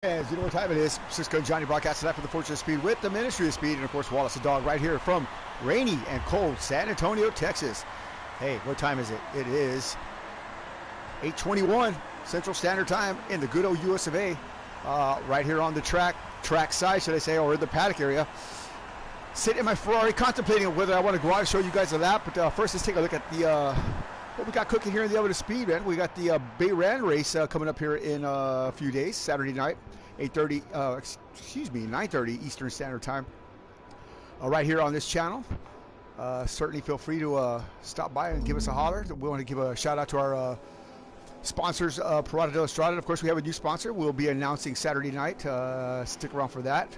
And you know what time it is. Cisco and Johnny broadcasting live from the Fortune of Speed with the Ministry of Speed. And of course, Wallace the Dog right here from rainy and cold San Antonio, Texas. Hey, what time is it? It is 8:21 Central Standard Time in the good old US of A. Right here on the track side, should I say, or in the paddock area. Sitting in my Ferrari contemplating whether I want to go out and show you guys a lap. But first, let's take a look at the what we got cooking here in the Oven of Speed, man. We got the Bayran race coming up here in a few days, Saturday night, 9:30 Eastern Standard Time. Right here on this channel. Certainly feel free to stop by and give us a holler. We want to give a shout out to our sponsors, Parada de la Estrada. Of course, we have a new sponsor. We'll be announcing Saturday night. Stick around for that.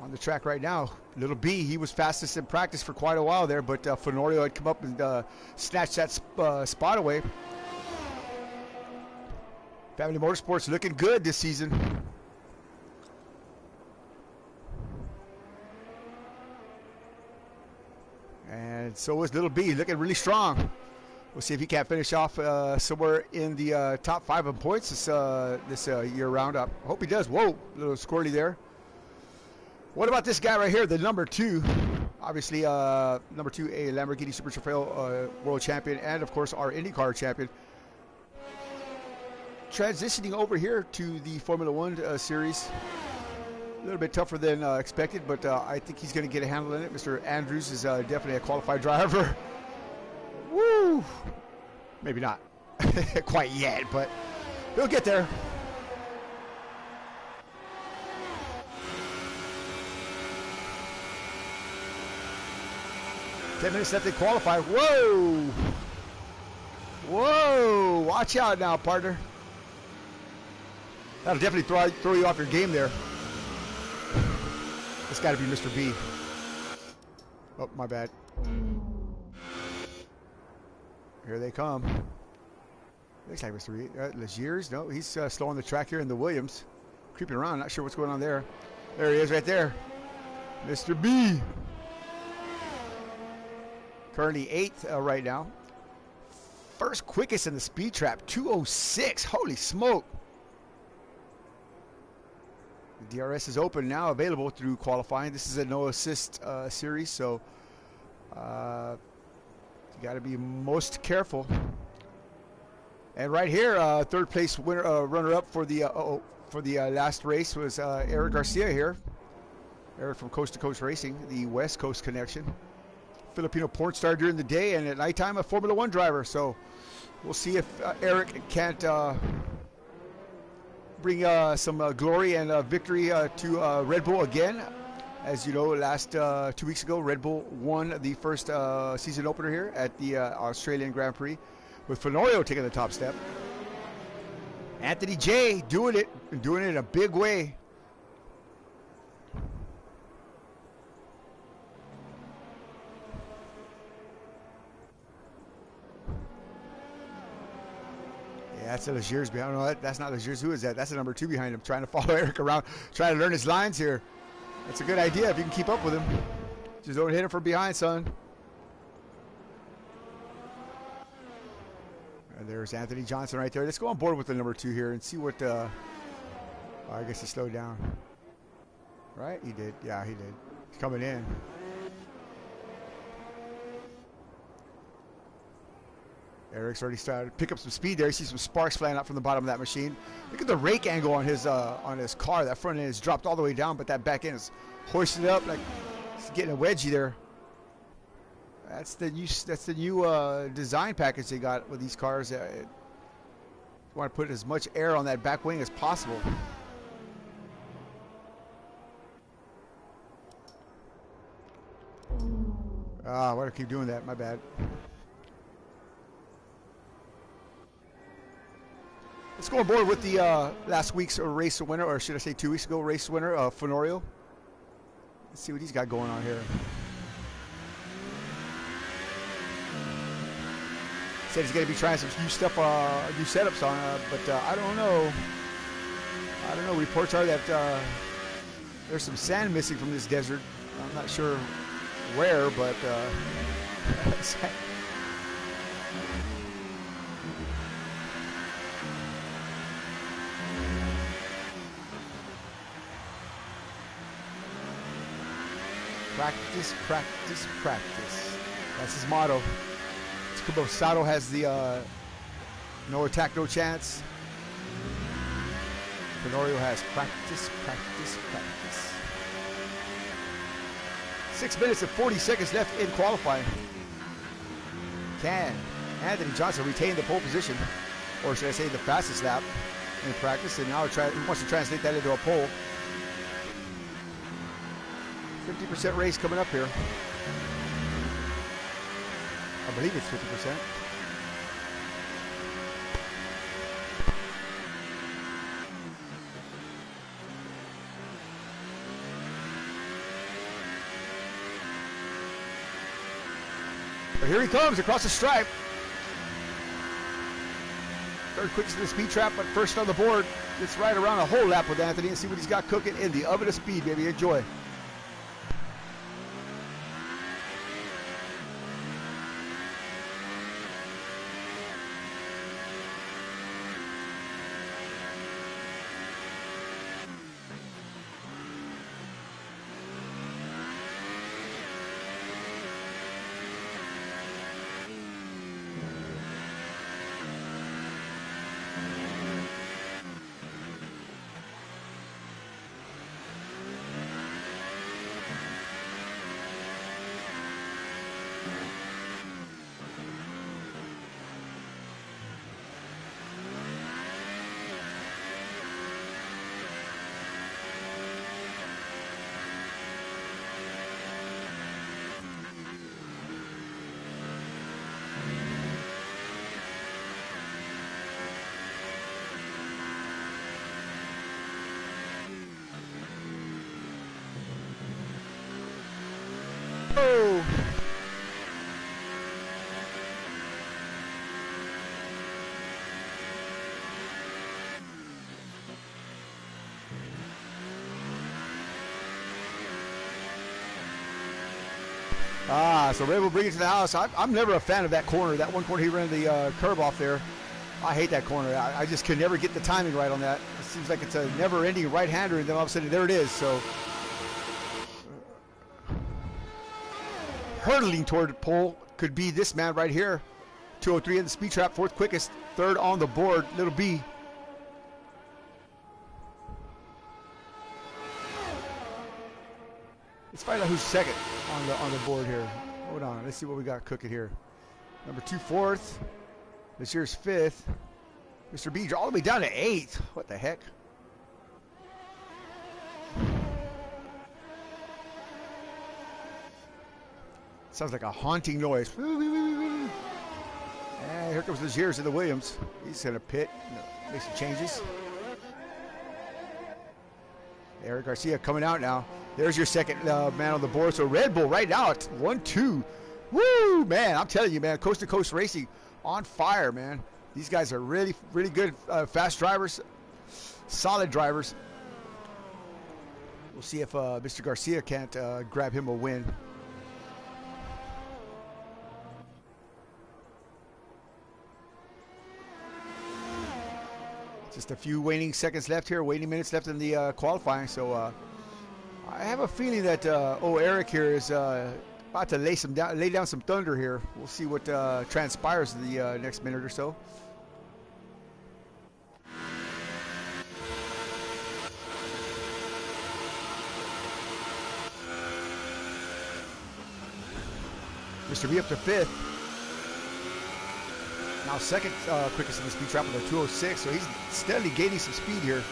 On the track right now, Little B, he was fastest in practice for quite a while there, but Fenorio had come up and snatched that spot away. Family Motorsports looking good this season. And so is Little B, looking really strong. We'll see if he can't finish off somewhere in the top 5 in points this year round up. I hope he does. Whoa, a little squirrely there. What about this guy right here, the number 2? Obviously, number 2, a Lamborghini Super Trofeo world champion, and of course our IndyCar champion. Transitioning over here to the Formula One series. A little bit tougher than expected, but I think he's going to get a handle in it. Mr. Andrews is definitely a qualified driver. Woo! Maybe not quite yet, but he'll get there. Ten minutes left to qualify. Whoa! Whoa! Watch out now, partner. That'll definitely throw you off your game there. It's got to be Mr. B. Oh, my bad. Here they come. Looks like Mr. B. Legiers? No, he's slow on the track here in the Williams. Creeping around, not sure what's going on there. There he is right there. Mr. B. Currently 8th right now. First quickest in the speed trap, 2:06. Holy smoke. The DRS is open now, available through qualifying. This is a no assist series, so you got to be most careful. And right here, third place winner, runner-up for the last race was Eric Garcia here. Eric from Coast to Coast Racing, the West Coast connection. Filipino porn star during the day, and at nighttime a Formula One driver. So we'll see if Eric can't bring some glory and victory to Red Bull again. As you know, last 2 weeks ago, Red Bull won the first season opener here at the Australian Grand Prix, with Fenorio taking the top step. Anthony J doing it in a big way. That's the Legiers behind. No, that's not Legiers. Who is that? That's the number 2 behind him, trying to follow Eric around, trying to learn his lines here. That's a good idea if you can keep up with him. Just don't hit him from behind, son. And there's Anthony Johnson right there. Let's go on board with the number 2 here and see what. Oh, I guess he slowed down. Right? He did. Yeah, he did. He's coming in. Eric's already started to pick up some speed there. You see some sparks flying out from the bottom of that machine. Look at the rake angle on his car. That front end is dropped all the way down, but that back end is hoisted up like it's getting a wedgie there. That's the new design package they got with these cars. You want to put as much air on that back wing as possible. Why do I keep doing that? My bad. Let's go on board with the last week's race winner, or should I say 2 weeks ago race winner, Fenorio. Let's see what he's got going on here. Said he's going to be trying some new stuff, new setups on, but I don't know. Reports are that there's some sand missing from this desert. I'm not sure where, but Practice, practice, practice. That's his motto. Tsukuba Sato has the no attack, no chance. Tenorio has practice, practice, practice. 6 minutes and 40 seconds left in qualifying. Can Anthony Johnson retain the pole position? Or should I say the fastest lap in practice? And now he wants to translate that into a pole. 50% race coming up here. I believe it's 50%. But here he comes across the stripe. Third quickest in the speed trap, but first on the board. Let's ride around a whole lap with Anthony and see what he's got cooking in the oven of speed, baby. Enjoy. Oh. So Red will bring it to the house. I'm never a fan of that corner. That one corner he ran the curb off there. I hate that corner. I just can never get the timing right on that. It seems like it's a never-ending right-hander, and then all of a sudden there it is. So hurtling toward the pole could be this man right here. 203 in the speed trap, fourth quickest, third on the board, Little B. Let's find out who's second on the board here. Hold on, let's see what we got cooking here. Number 2, fourth. This year's fifth. Mr. B all the way down to 8th. What the heck? Sounds like a haunting noise. And here comes the Gears in the Williams. He's going to pit, make some changes. Eric Garcia coming out now. There's your second man on the board. So Red Bull right now at 1-2. Woo, man, I'm telling you, man, coast to coast racing on fire, man. These guys are really, really good, fast drivers, solid drivers. We'll see if Mr. Garcia can't grab him a win. Just a few waning seconds left here, waning minutes left in the qualifying. So I have a feeling that Eric here is about to lay down some thunder here. We'll see what transpires in the next minute or so. Mr. B up to 5th. Now second quickest in the speed trap with a 206, so he's steadily gaining some speed here.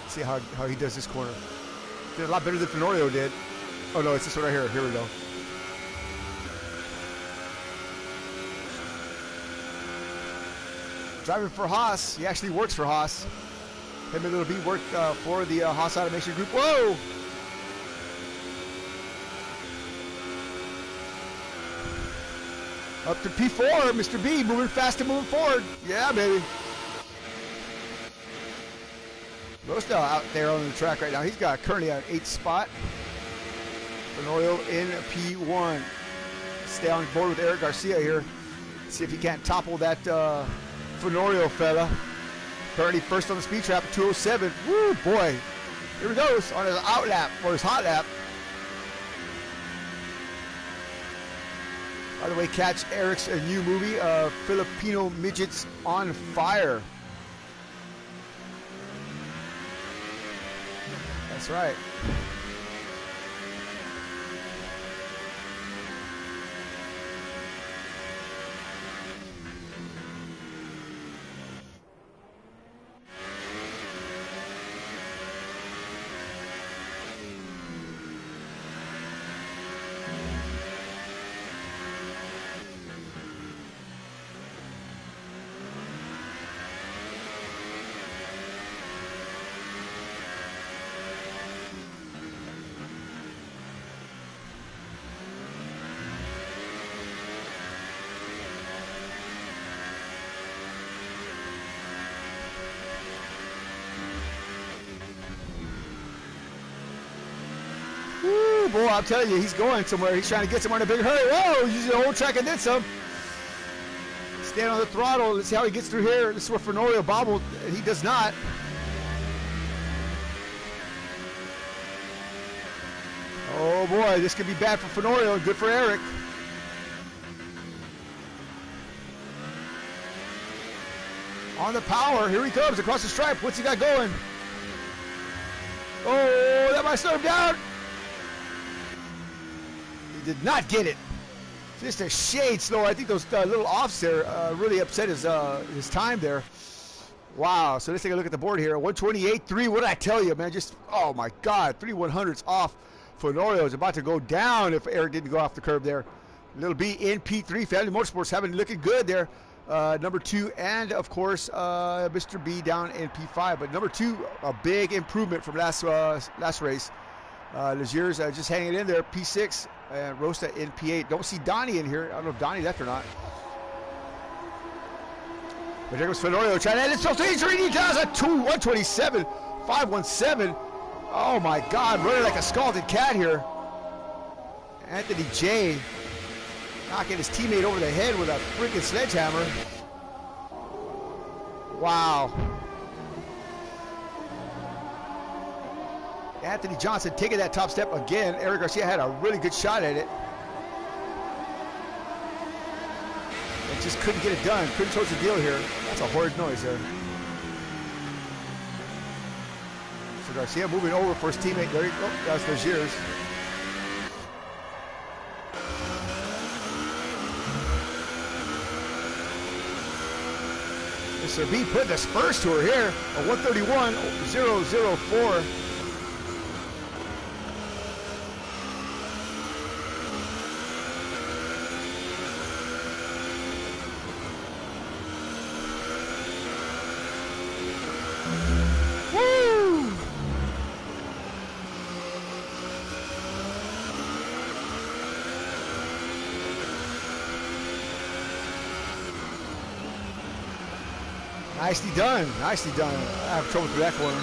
Let's see how he does this corner. Did a lot better than Tenorio did. Oh no, it's this one right here. Here we go. Driving for Haas. He actually works for Haas. Him and Little B work for the Haas Automation Group. Whoa! Up to P4, Mr. B moving fast and moving forward. Yeah, baby. Rosta out there on the track right now. He's got currently an 8th spot. Tenorio in P1. Stay on board with Eric Garcia here. See if he can't topple that Tenorio fella. Currently first on the speed trap, 207. Woo, boy. Here he goes on his out lap, or his hot lap. By the way, catch Eric's new movie, Filipino Midgets on Fire. That's right. Boy, I'm telling you, he's going somewhere. He's trying to get somewhere in a big hurry. Whoa, using the whole track and then some. Stand on the throttle. Let's see how he gets through here. This is where Fenorio bobbled. He does not. Oh boy, this could be bad for Fenorio and good for Eric. On the power, here he comes across the stripe. What's he got going? Oh, that might slow him down. He did not get it. Just a shade slower. I think those little offs there really upset his time there. Wow. So let's take a look at the board here. 128.3. What did I tell you, man? Just, oh my God, 3 100s off. Fenorio is about to go down if Eric didn't go off the curb there. Little B in P3. Family Motorsports having looking good there. Number 2, and of course Mr. B down in P5. But number 2, a big improvement from last race. Legier's just hanging in there, P6, and Rosta in P8. Don't see Donnie in here. I don't know if Donnie left or not. But there goes Fenorio trying to end himself to injury. He does a 127, 517. Oh my God, running like a scalded cat here. Anthony J. knocking his teammate over the head with a freaking sledgehammer. Wow. Anthony Johnson taking that top step again. Eric Garcia had a really good shot at it. And just couldn't get it done. Couldn't close the deal here. That's a horrid noise there. So Garcia moving over for his teammate. There he goes. Oh, that's Legier's. Mr. B put the spurs to her here. A 131.004. Woo! Nicely done, nicely done. I have trouble through that corner.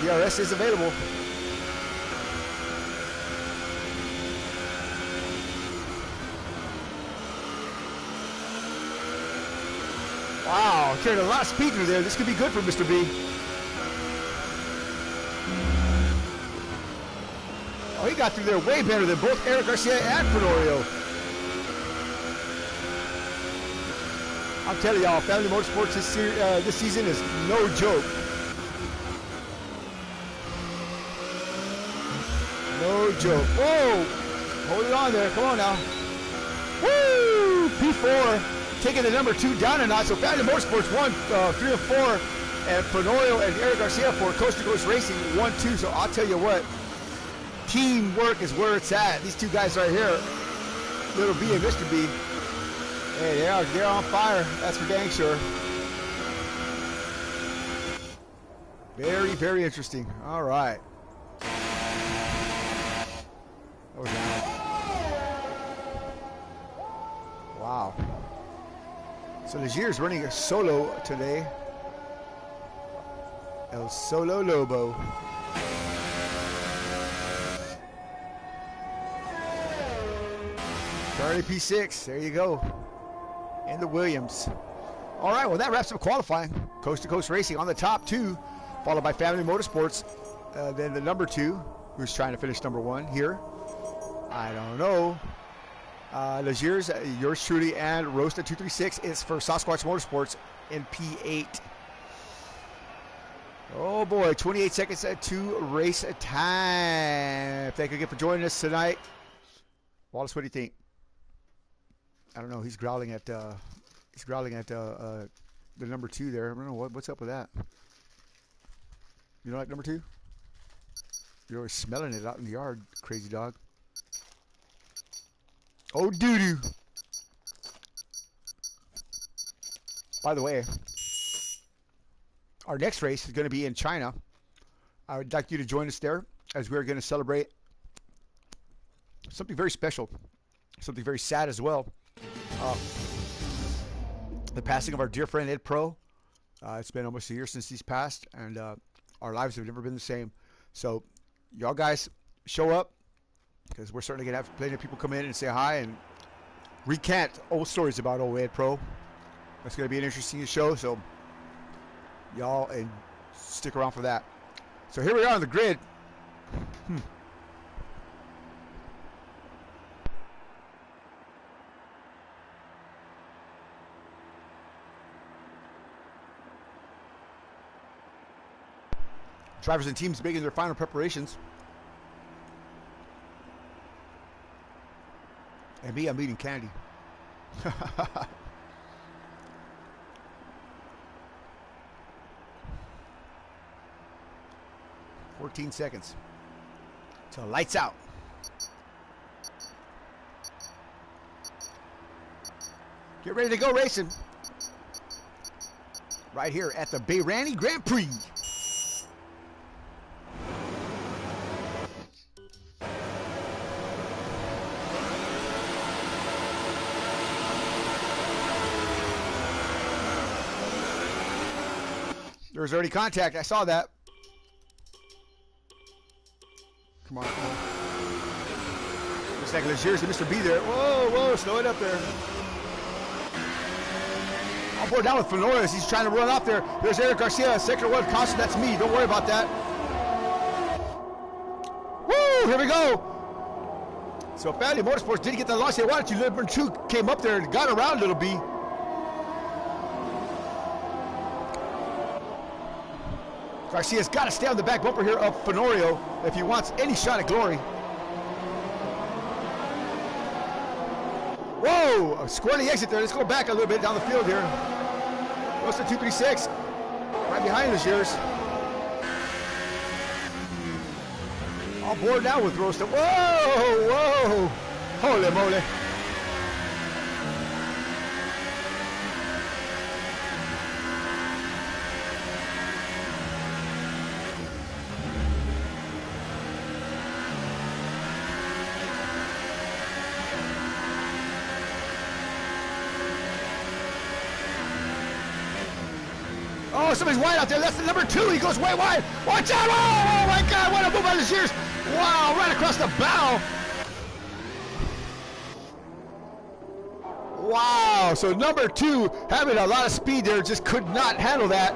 DRS is available. Wow, carried a lot of speed through there. This could be good for Mr. B. Oh, he got through there way better than both Eric Garcia and Fenorio. I'm telling y'all, Family Motorsports this season is no joke. No joke. Whoa! Hold it on there. Come on now. Woo! P4 taking the number 2 down a notch. So Family Motorsports 1, 3 and 4, and Fenorio and Eric Garcia for Coast to Coast Racing 1, 2. So I'll tell you what, teamwork is where it's at. These two guys right here, Little B and Mr. B. Hey, they're on fire. That's for dang sure. Very, very interesting. All right. That was loud. Wow. So Legier's running a solo today. El Solo Lobo. Charlie P6. There you go. And the Williams. All right, well, that wraps up qualifying. Coast to Coast Racing on the top 2. followed by Family Motorsports. Then the number 2, who's trying to finish number 1 here. I don't know. Legiers, yours truly, and Roast at 236 is for Sasquatch Motorsports in P8. Oh boy, 28 seconds to race time. Thank you again for joining us tonight. Wallace, what do you think? I don't know. He's growling at the number 2 there. I don't know what's up with that. You don't like number 2? You're always smelling it out in the yard, crazy dog. Oh, doo-doo. By the way, our next race is going to be in China. I would like you to join us there as we're going to celebrate something very special, something very sad as well. The passing of our dear friend Ed Pro. It's been almost a year since he's passed, and our lives have never been the same. So y'all guys show up, because we're certainly going to have plenty of people come in and say hi and recant old stories about old Ed Pro. That's going to be an interesting show, so y'all and stick around for that. So here we are on the grid. Drivers and teams making their final preparations. And me, I'm eating candy. 14 seconds till lights out. Get ready to go racing. Right here at the Bayrani Grand Prix. There was already contact. I saw that. Come on, come on. Looks like Legiers and Mr. B there. Whoa, whoa, slow it up there. I'll board down with Fenores. He's trying to run up there. There's Eric Garcia, second one caution. That's me. Don't worry about that. Woo! Here we go. So Family Motorsports did get the launch they wanted to. Number 2 came up there and got around Little B. Garcia's got to stay on the back bumper here of Fenorio if he wants any shot at glory. Whoa! A squirrely exit there. Let's go back a little bit down the field here. Goes to 236. Right behind us, yours. All board now with Rosta. Whoa! Whoa! Holy moly. Oh, somebody's wide out there. That's the number 2. He goes way wide. Watch out. Oh, my God. What a move by the Shears. Wow, right across the bow. Wow. So number 2 having a lot of speed there. Just could not handle that.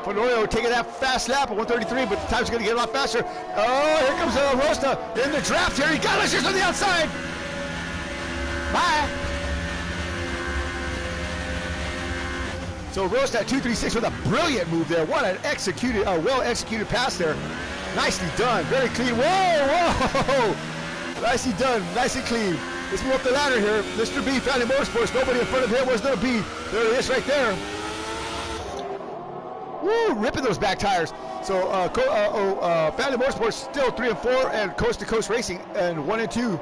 Fenorio taking that fast lap at 133, but the time's going to get a lot faster. Oh, here comes Rosta in the draft here. He got Shears on the outside. Bye. So Roast at 236 with a brilliant move there. What an executed, well-executed pass there. Nicely done, very clean. Whoa, whoa! Nicely done, nice and clean. Let's move up the ladder here. Mr. B, Family Motorsports. Nobody in front of him was going to be. There he is right there. Woo, ripping those back tires. So Family Motorsports still 3 and 4, and Coast to Coast Racing and 1 and 2.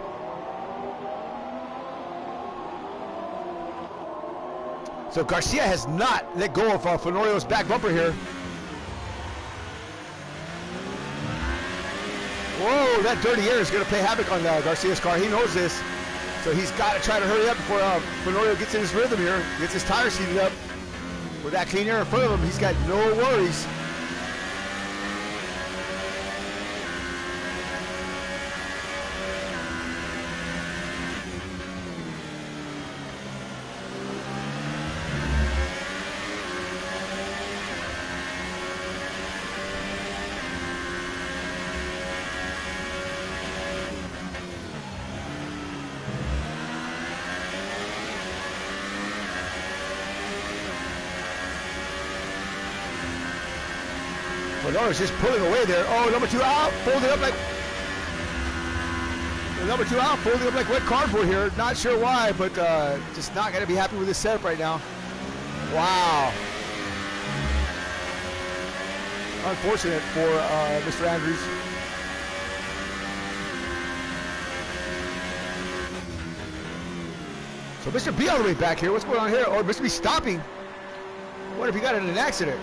So Garcia has not let go of Fenorio's back bumper here. Whoa, that dirty air is going to play havoc on Garcia's car. He knows this. So he's got to try to hurry up before Fenorio gets in his rhythm here, gets his tires heated up. With that clean air in front of him, he's got no worries. Fenoria's just pulling away there. Oh, number 2 out, folded up like... Number 2 out, folding up like wet cardboard here. Not sure why, but just not going to be happy with this setup right now. Wow. Unfortunate for Mr. Andrews. So Mr. B all the way back here. What's going on here? Or Mr. B stopping. What if he got in an accident?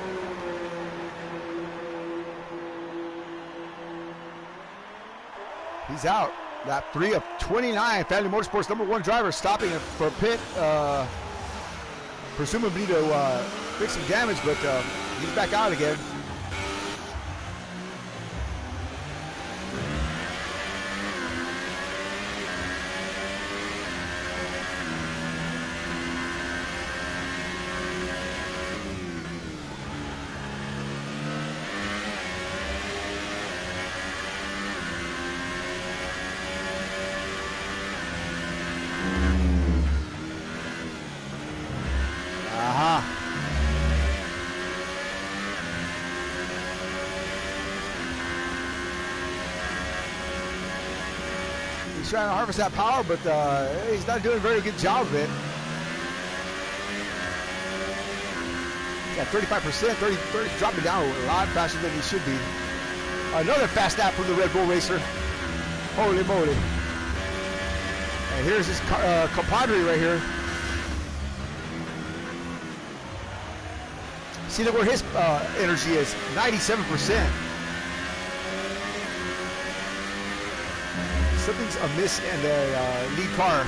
He's out. Lap 3 of 29. Family Motorsports #1 driver stopping for pit, presumably to fix some damage, but he's back out again. He's trying to harvest that power, but he's not doing a very good job of it. He's got 35%, 30, dropping down a lot faster than he should be. Another fast lap from the Red Bull racer. Holy moly. And here's his compadre right here. See, look where his energy is, 97%. Something's amiss in the lead car.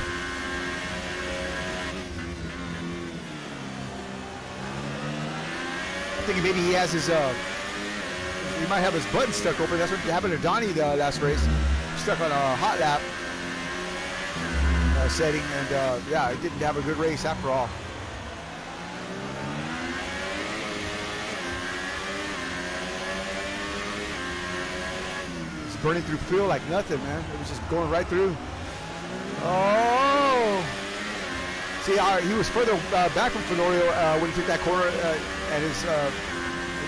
I'm thinking maybe he has his, he might have his button stuck open. That's what happened to Donnie the last race. Stuck on a hot lap setting, and yeah, it didn't have a good race after all. Burning through fuel like nothing, man. It was just going right through. Oh! See, he was further back from Fenorio when he took that corner, and his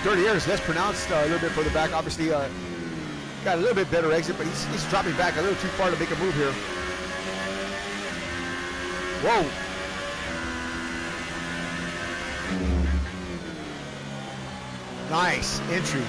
dirty air is less pronounced a little bit further back. Obviously, got a little bit better exit, but he's dropping back a little too far to make a move here. Whoa! Nice entry.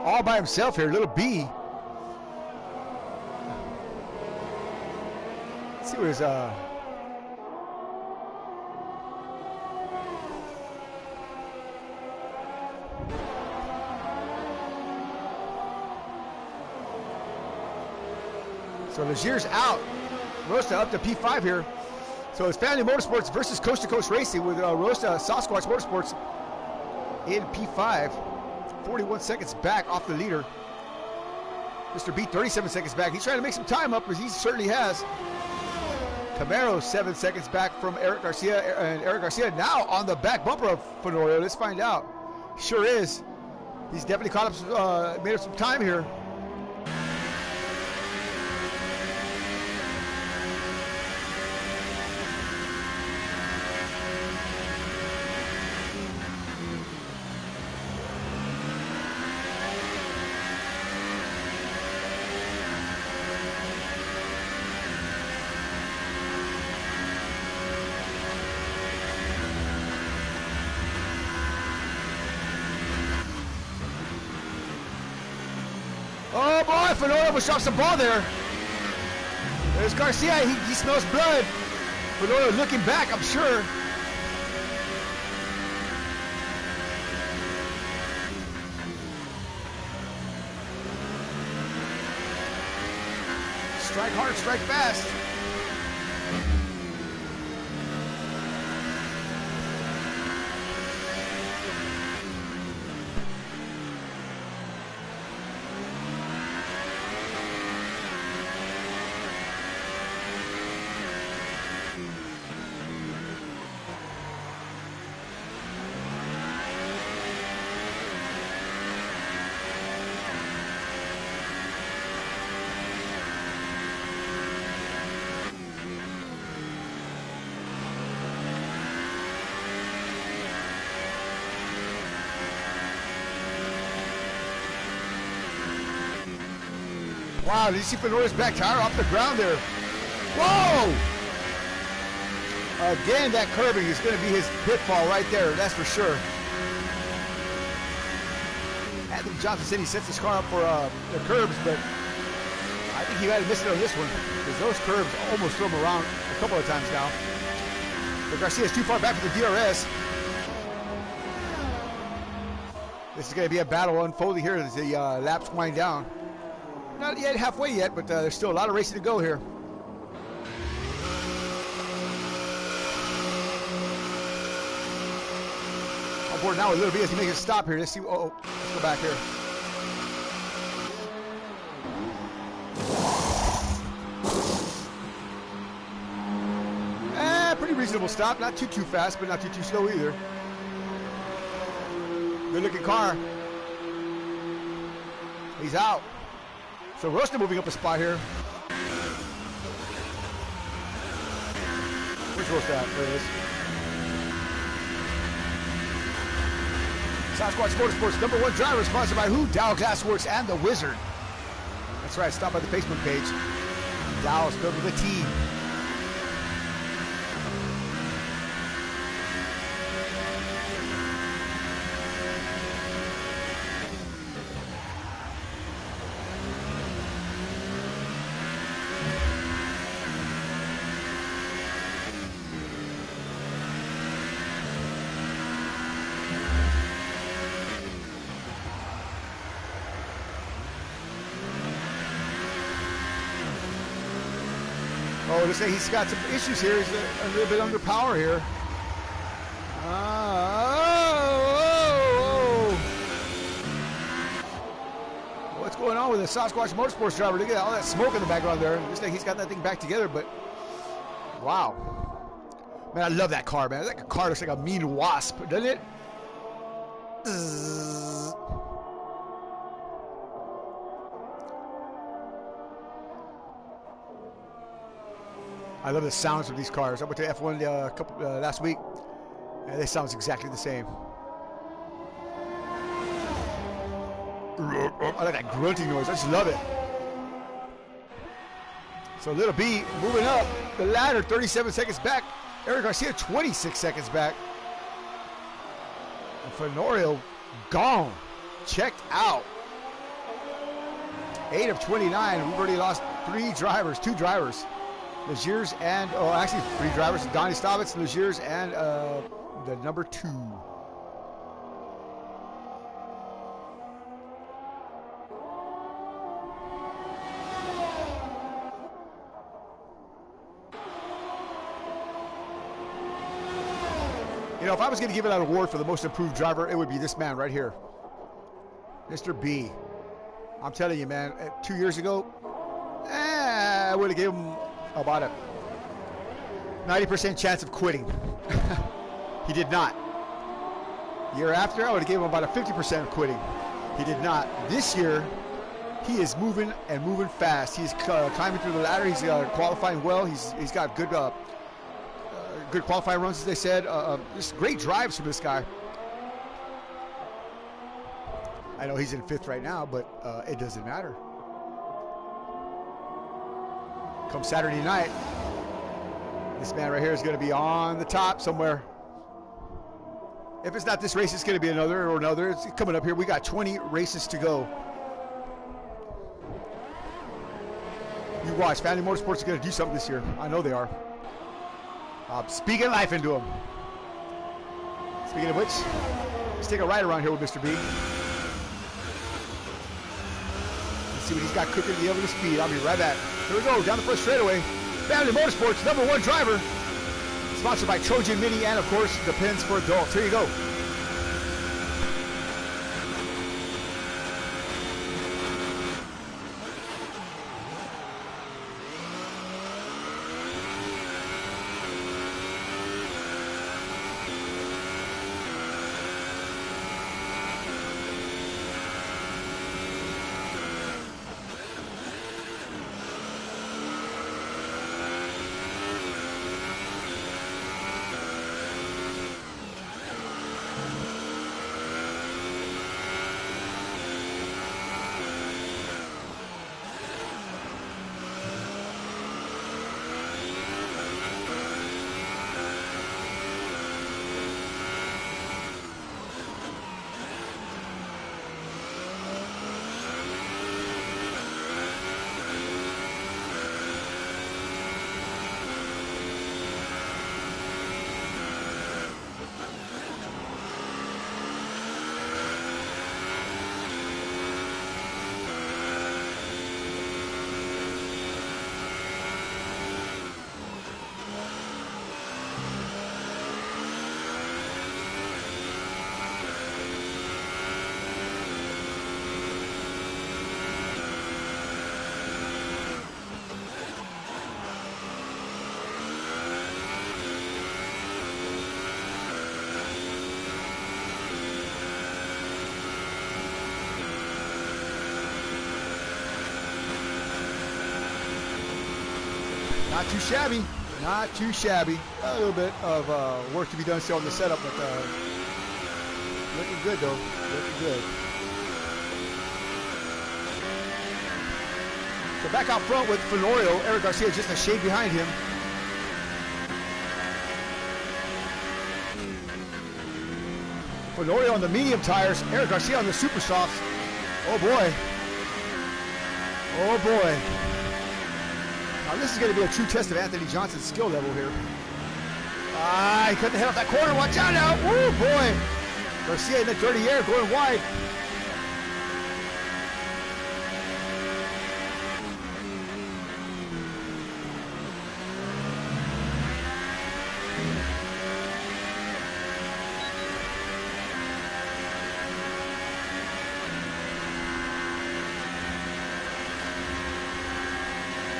All by himself here, little B. Let's see what his so Legier's out. Rosta up to P5 here. So it's Family Motorsports versus Coast to Coast Racing with Rosta Sasquatch Motorsports in P5. 41 seconds back off the leader. Mr. B 37 seconds back. He's trying to make some time up, as he certainly has. Camaro 7 seconds back from Eric Garcia, and Eric Garcia now on the back bumper of Fenorio. Let's find out. Sure is. He's definitely caught up, made up some time here. Oh boy, Fenorio almost drops the ball there. There's Garcia, he smells blood. Fenorio looking back, I'm sure. Strike hard, strike fast. Wow, did you see Fenoria's back tire off the ground there? Whoa! Again, that curbing is going to be his pitfall right there, that's for sure. Anthony Johnson said he sets his car up for the curbs, but I think he might have missed it on this one because those curbs almost threw him around a couple of times now. But Garcia's too far back for the DRS. This is going to be a battle unfolding here as the laps wind down. Not yet halfway yet, but there's still a lot of racing to go here. On board now with Little B as he makes a stop here. Let's see. Oh, let's go back here. Pretty reasonable stop. Not too fast, but not too slow either. Good looking car. He's out. So Rosta moving up a spot here. Where's Rosta at? There it is. Sasquatch Motorsports #1 driver sponsored by who? Dow Glassworks and The Wizard. That's right, stop by the Facebook page. Dow spelled with a T. Oh, looks like he's got some issues here. He's a little bit under power here. What's going on with the Sasquatch Motorsports driver? Look at all that smoke in the background there. Looks like he's got that thing back together, but wow. Man, I love that car, man. That car looks like a mean wasp, doesn't it? I love the sounds of these cars. I went to F1 last week, and they sound exactly the same. I like that grunting noise. I just love it. So Little B moving up the ladder, 37 seconds back. Eric Garcia, 26 seconds back. And Fenorio gone, checked out. 8 of 29. We've already lost two drivers. Legiers and, oh, actually 3 drivers. Donnie Staubitz, Legiers, and the #2. You know, if I was going to give it an award for the most improved driver, it would be this man right here, Mr. B. I'm telling you, man, 2 years ago, I would have given him about a 90% chance of quitting. He did not. Year after, I would have given him about a 50% of quitting. He did not. This year, he is moving and moving fast. He's climbing through the ladder. He's qualifying well. He's got good good qualifying runs, as they said. Just great drives from this guy. I know he's in 5th right now, but it doesn't matter. Come Saturday night, this man right here is going to be on the top somewhere. If it's not this race, it's going to be another or another. It's coming up here. We got 20 races to go. You watch. Family Motorsports is going to do something this year. I know they are. Speaking life into them. Speaking of which, let's take a ride around here with Mr. B. Let's see what he's got cooking at the end of the speed. I'll be right back. Here we go, down the first straightaway. Family Motorsports, #1 driver. Sponsored by Trojan Mini and, of course, the Pins for Adults. Here you go. Not too shabby, not too shabby. A little bit of work to be done still on the setup, but looking good though, looking good. So back out front with Fenorio, Eric Garcia just a shade behind him. Fenorio on the medium tires, Eric Garcia on the super softs. Oh boy, oh boy. Now this is going to be a true test of Anthony Johnson's skill level here. He couldn't head off that corner. Watch out now. Woo, boy. Garcia in the dirty air going wide.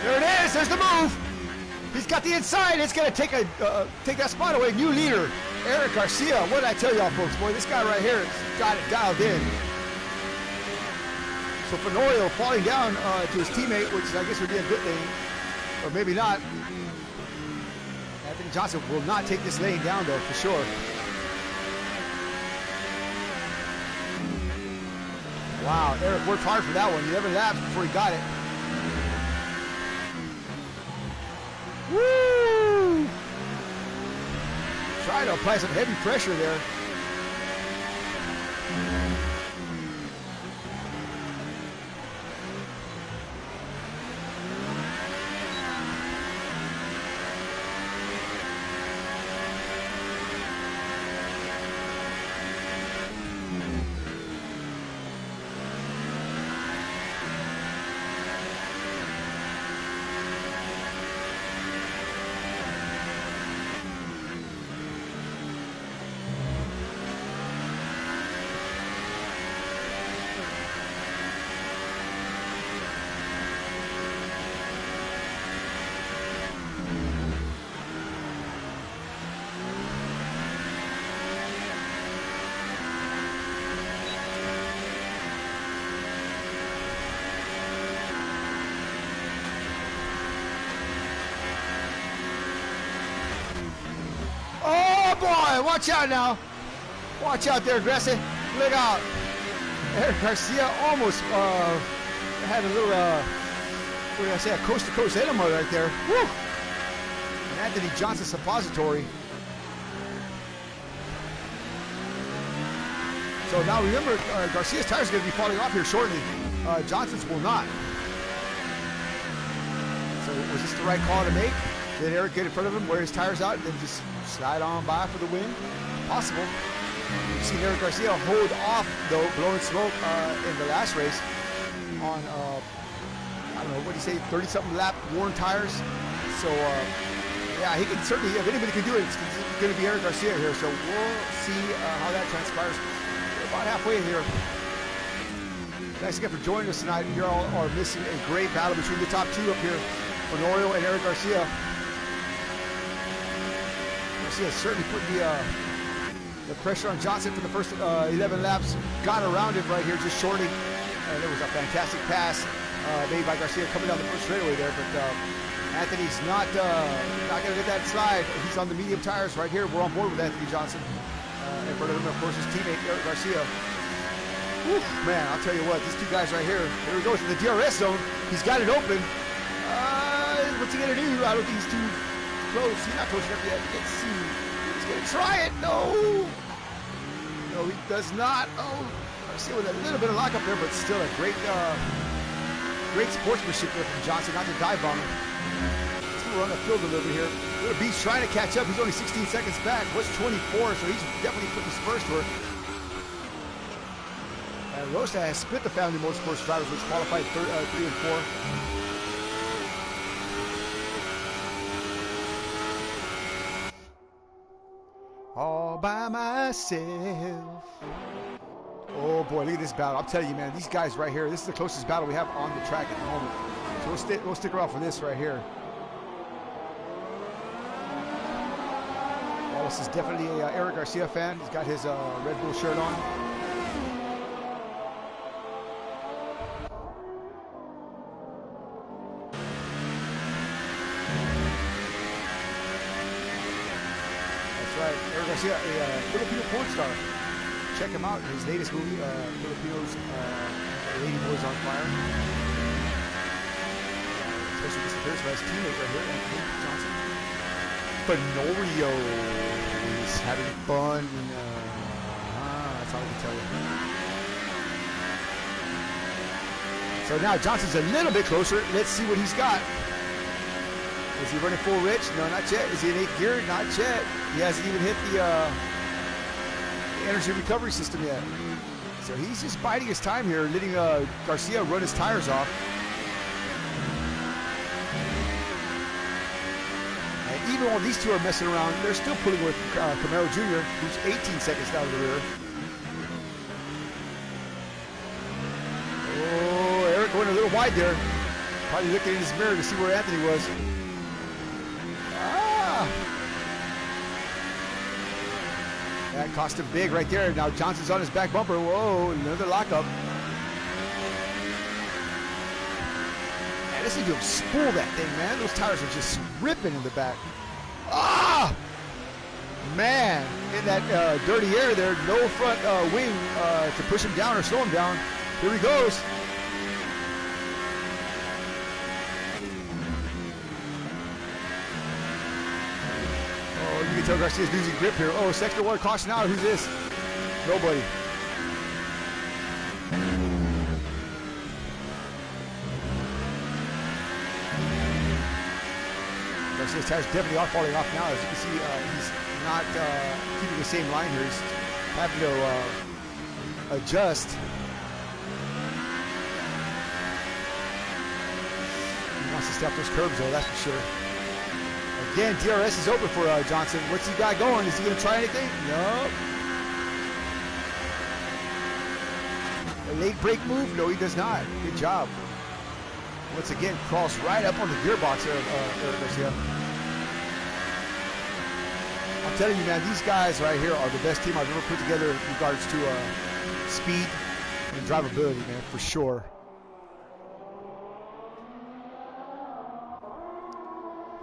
There it is. There's the move. He's got the inside. It's going to take that spot away. New leader, Eric Garcia. What did I tell y'all, folks? Boy, this guy right here has got it dialed in. So Fenorio falling down to his teammate, which I guess would be a good thing, or maybe not. Anthony Johnson will not take this lane down, though, for sure. Wow, Eric worked hard for that one. He never lapped before he got it. Woo! Trying to apply some heavy pressure there. Boy, watch out now. Watch out there, Gressy. Look out. Eric Garcia almost had a little, what did I say, a coast-to-coast enema right there. Woo! And Anthony Johnson suppository. So now remember, Garcia's tires are going to be falling off here shortly. Johnson's will not. So was this the right call to make? Did Eric get in front of him, wear his tires out, and then just slide on by for the win? Possible. You've seen Eric Garcia hold off, though, blowing smoke in the last race on I don't know, what do you say, 30-something lap worn tires. So, yeah, he can certainly, if anybody can do it, it's going to be Eric Garcia here. So we'll see how that transpires. We're about halfway here. Thanks again for joining us tonight. You all are missing a great battle between the top two up here, Honorio and Eric Garcia. Garcia certainly put the pressure on Johnson for the first 11 laps. Got around him right here, just shorting. And it was a fantastic pass made by Garcia coming down the first straightaway there. But Anthony's not going to get that slide. He's on the medium tires right here. We're on board with Anthony Johnson. In front of him, of course, his teammate Eric Garcia. Whew, man, I'll tell you what, these two guys right here, here he goes in the DRS zone. He's got it open. What's he going to do? I don't think he's too close. He's not close enough yet. Let's see. He's going to try it. No. No, he does not. Oh, Garcia with a little bit of lockup there, but still a great sportsmanship there from Johnson, not to dive bomb him. Let's move around the field a little bit here. Little Beast trying to catch up. He's only 16 seconds back. What's 24, so he's definitely putting his spurs to work. Rosa has split the family motorsports drivers, which qualified 3 and 4. All by myself. Oh boy, look at this battle. I'm telling you, man, these guys right here, this is the closest battle we have on the track at the moment. So we'll stick around for this right here. Wallace is definitely a Eric Garcia fan. He's got his Red Bull shirt on. Eric Garcia, a Filipino porn star. Check him out. His latest movie, Filipinos, Lady Boys on Fire. Special guest appearance by his teammate right here, Anthony Johnson. Honorio is having fun. That's all I can tell you. So now Johnson's a little bit closer. Let's see what he's got. Is he running full rich? No, not yet. Is he in 8th gear? Not yet. He hasn't even hit the energy recovery system yet. So he's just biding his time here, letting Garcia run his tires off. And even while these two are messing around, they're still pulling with Camaro Jr., who's 18 seconds down the rear. Oh, Eric going a little wide there. Probably looking in his mirror to see where Anthony was. That cost him big right there. Now Johnson's on his back bumper. Whoa, another lockup. Man, listen to him spool that thing, man. Those tires are just ripping in the back. Ah! Man, in that dirty air there, no front wing to push him down or slow him down. Here he goes. You can tell Garcia's losing grip here. Oh, sector 1 caution out. Who's this? Nobody. Garcia's tires definitely are falling off now. As you can see, he's not keeping the same line here. He's having to adjust. He wants to step those curbs, though, that's for sure. Again, DRS is open for Johnson. What's he got going? Is he going to try anything? No. A late brake move? No, he does not. Good job. Once again, crawls right up on the gearbox there, Eric Garcia. I'm telling you, man, these guys right here are the best team I've ever put together in regards to speed and drivability, man, for sure.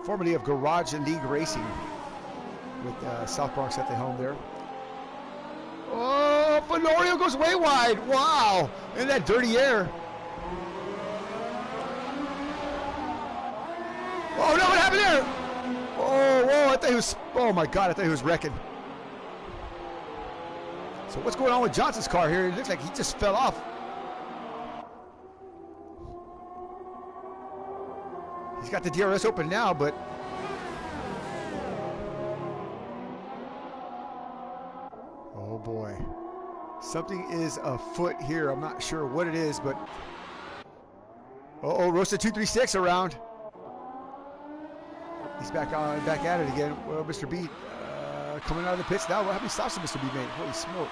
Formerly of Garage and League Racing with South Bronx at the helm there. Oh, Honorio goes way wide. Wow, in that dirty air. Oh no, what happened there? Oh, whoa, I thought he was, oh my God, I thought he was wrecking. So what's going on with Johnson's car here? It looks like he just fell off. He's got the DRS open now, but oh boy, something is afoot here. I'm not sure what it is, but Uh-oh, Rosa 236 around. He's back at it again. Well, Mr. B coming out of the pits now. How many stops did Mr. B make? Holy smoke.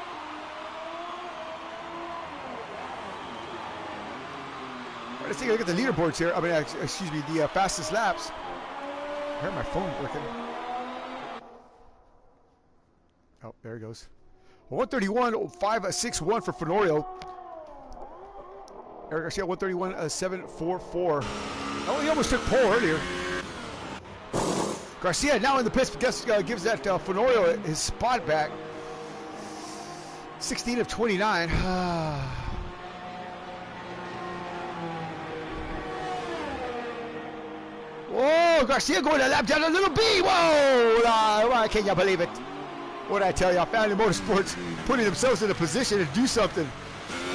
Let's take a look at the leaderboards here. I mean, excuse me, the fastest laps. I heard my phone working. Oh, there it goes. 131.561 for Fenorio. Eric Garcia 131.744. Oh, he almost took pole earlier. Garcia now in the pits, gives that Fenorio his spot back. 16 of 29. Whoa, Garcia going a lap down a little B. Whoa, why can't you believe it? What did I tell you? Family Motorsports putting themselves in a position to do something.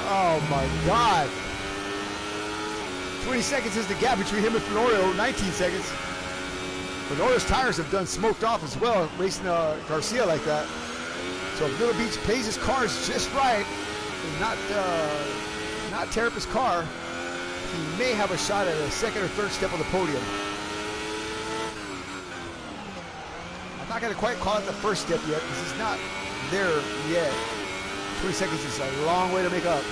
Oh my God. 20 seconds is the gap between him and Fenorio, 19 seconds. Fenorio's tires have done smoked off as well, racing Garcia like that. So if Little Beach pays his cars just right, and not tear up his car, he may have a shot at a second or third step on the podium. I'm not going to quite call it the first step yet, because he's not there yet. 20 seconds is a long way to make up.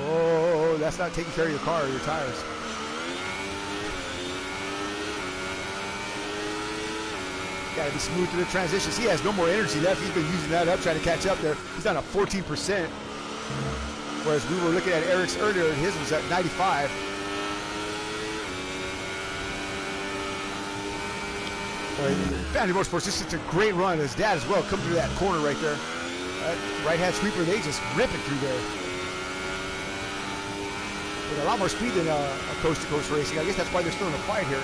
Whoa, that's not taking care of your car or your tires. Got to be smooth through the transitions. He has no more energy left. He's been using that up, trying to catch up there. He's down at 14%. Whereas we were looking at Eric's earlier, and his was at 95. Family Motorsports, this is a great run. His dad as well, come through that corner right there. Right-hand sweeper, they just rip it through there. With a lot more speed than a coast-to-coast racing. I guess that's why they're still in a fight here.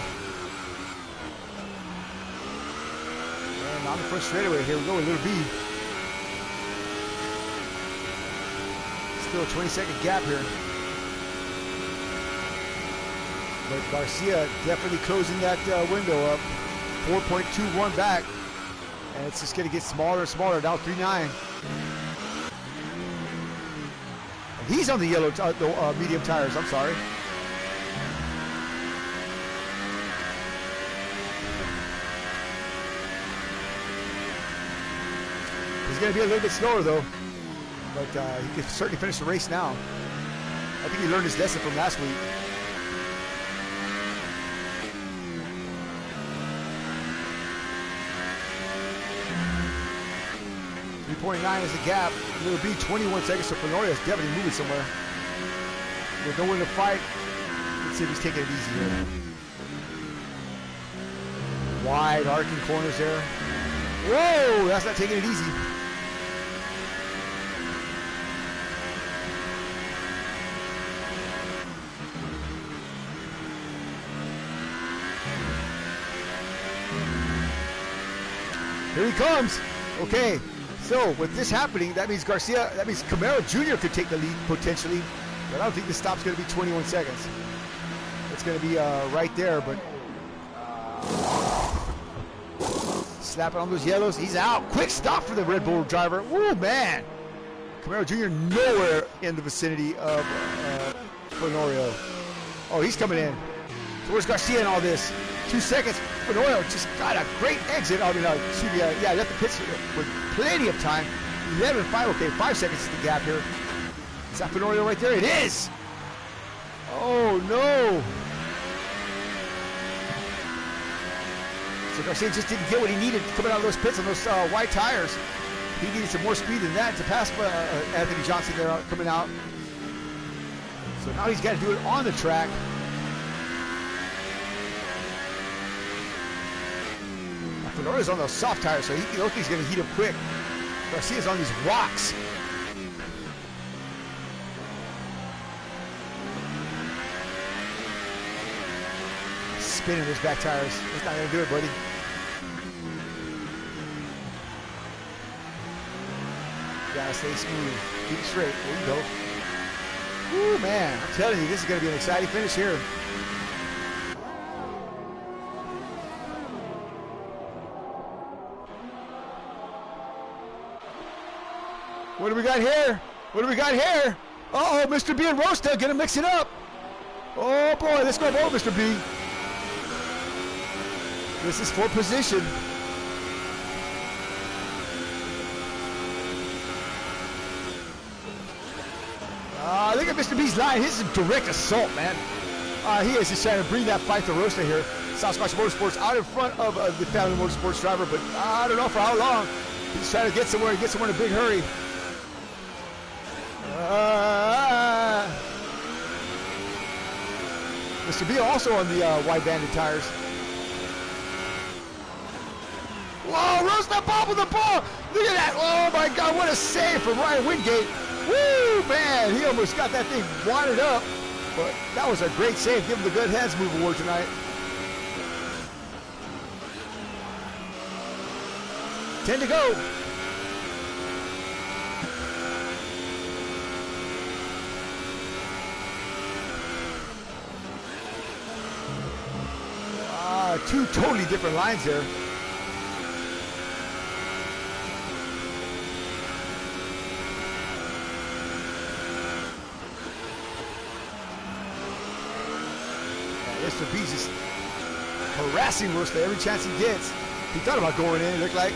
And on the front straightaway, here we go with Little B. Still a 20-second gap here. But Garcia definitely closing that window up. 4.21 back. And it's just going to get smaller and smaller, down 3.9. And he's on the yellow, medium tires, I'm sorry. He's going to be a little bit slower though. But he can certainly finish the race now. I think he learned his lesson from last week. 3.9 is the gap. Little B, 21 seconds, so Fenorio is definitely moving somewhere. With no one to fight, let's see if he's taking it easy here. Wide arcing corners there. Whoa, that's not taking it easy. Here he comes. Okay, so with this happening, that means Camaro Jr. could take the lead potentially, but I don't think the stop's going to be 21 seconds. It's going to be right there, but slapping on those yellows. He's out. Quick stop for the Red Bull driver. Woo, man. Camaro Jr. nowhere in the vicinity of Fenorio. Oh, he's coming in. So where's Garcia in all this? 2 seconds. Fenorio just got a great exit. I mean, yeah, left the pits with plenty of time. 11.5. Okay, 5 seconds is the gap here. Is that Fenorio right there? It is. Oh no. So Garcia just didn't get what he needed coming out of those pits on those white tires. He needed some more speed than that to pass Anthony Johnson there coming out. So now he's got to do it on the track. Fenorio's on those soft tires, so he looks he's going to heat up quick. Garcia's on these rocks. Spinning those back tires. That's not going to do it, buddy. Gotta stay smooth. Keep it straight. There you go. Woo, man. I'm telling you, this is going to be an exciting finish here. What do we got here? What do we got here? Uh-oh, Mr. B and Rosta gonna mix it up. Oh boy, let's go over Mr. B. This is for position. Look at Mr. B's line. This is direct assault, man. He is just trying to bring that fight to Rosta here. Sasquatch Motorsports out in front of the Family Motorsports driver, but I don't know for how long. He's trying to get somewhere in a big hurry. Mr. B also on the wide-banded tires. Whoa, Rosta bobbled the ball. Look at that. Oh, my God, what a save from Ryan Wingate. Woo, man, he almost got that thing wadded up. But that was a great save. Give him the Good Hands Move award tonight. 10 to go. Two totally different lines there. Mr. B's just harassing Rosta every chance he gets. He thought about going in, it looked like.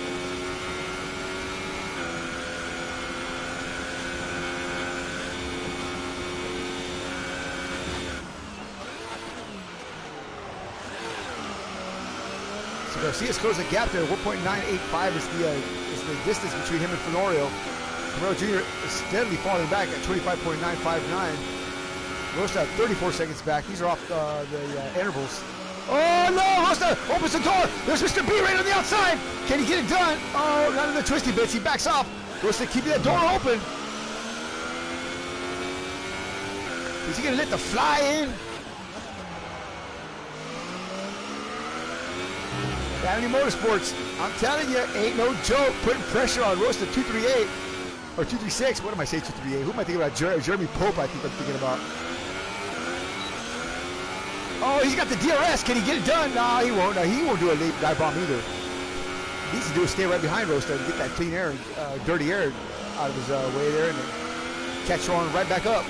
So Garcia's closing the gap there. 1.985 is the distance between him and Fenorio. Camaro Jr. is steadily falling back at 25.959. Rosta 34 seconds back. These are off the intervals. Oh no! Rosta opens the door. There's Mr. B right on the outside. Can he get it done? Oh, not in the twisty bits. He backs off. Rosta keeping that door open. Is he gonna let the fly in? Family Motorsports, I'm telling you, ain't no joke. Putting pressure on Rosta 238 or 236. What am I saying? 238? Who am I thinking about? Jeremy Pope. I think I'm thinking about. Oh, he's got the DRS. Can he get it done? No, he won't. No, he won't do a late dive bomb either. He needs to do is stay right behind Rosta and get that clean air, dirty air out of his way there, and then catch on right back up.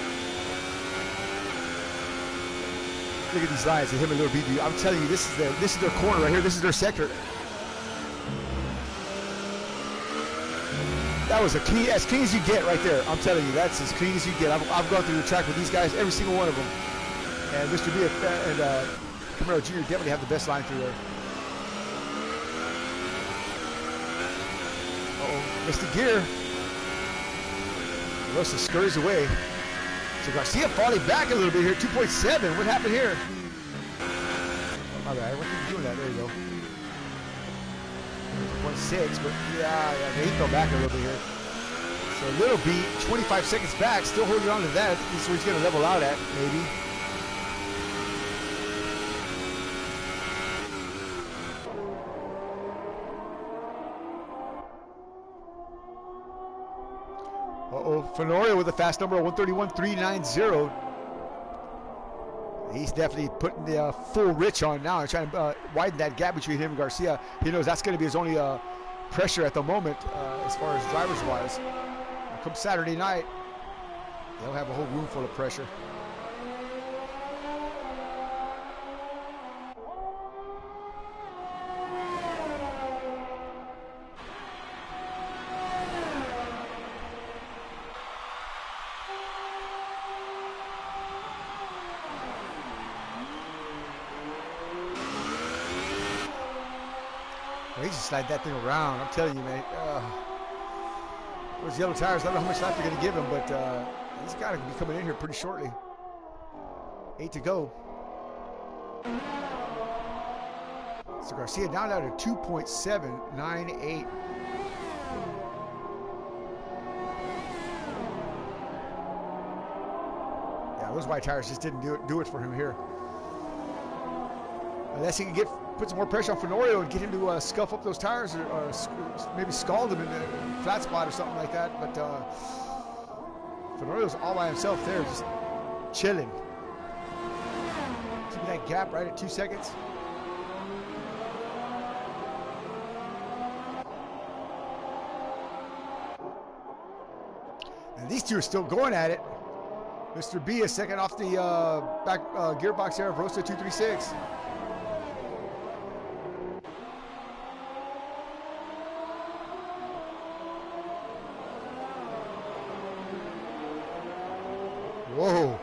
Look at these lines, him and Little BB. I'm telling you, this is their corner right here. This is their sector. That was as clean as you get right there. I'm telling you, that's as clean as you get. I've gone through the track with these guys, every single one of them. And Mr. B and Camaro Jr. definitely have the best line through there. Uh-oh, Mr. Gear. Rosta scurries away. So Garcia falling back a little bit here, 2.7. What happened here? Oh, my bad. What are you doing that? There you go. 2.6, but yeah, he fell back a little bit here. So Little B, 25 seconds back, still holding on to that. This is where he's going to level out at, maybe. Uh-oh, Fenorio with a fast number of 131.390. He's definitely putting the full rich on now and trying to widen that gap between him and Garcia. He knows that's going to be his only pressure at the moment as far as drivers-wise. Come Saturday night, they'll have a whole room full of pressure. He just slide that thing around. I'm telling you, man. Those yellow tires, I don't know how much lap they're going to give him, but he's got to be coming in here pretty shortly. 8 to go. So Garcia down to 2.798. Yeah, those white tires just didn't do it for him here. Unless he can put some more pressure on Fenorio and get him to scuff up those tires or maybe scald them in a flat spot or something like that. But Fenorio's all by himself there, just chilling. Keeping that gap right at 2 seconds. And these two are still going at it. Mr. B is second off the back gearbox here of Rosta 236. Whoa.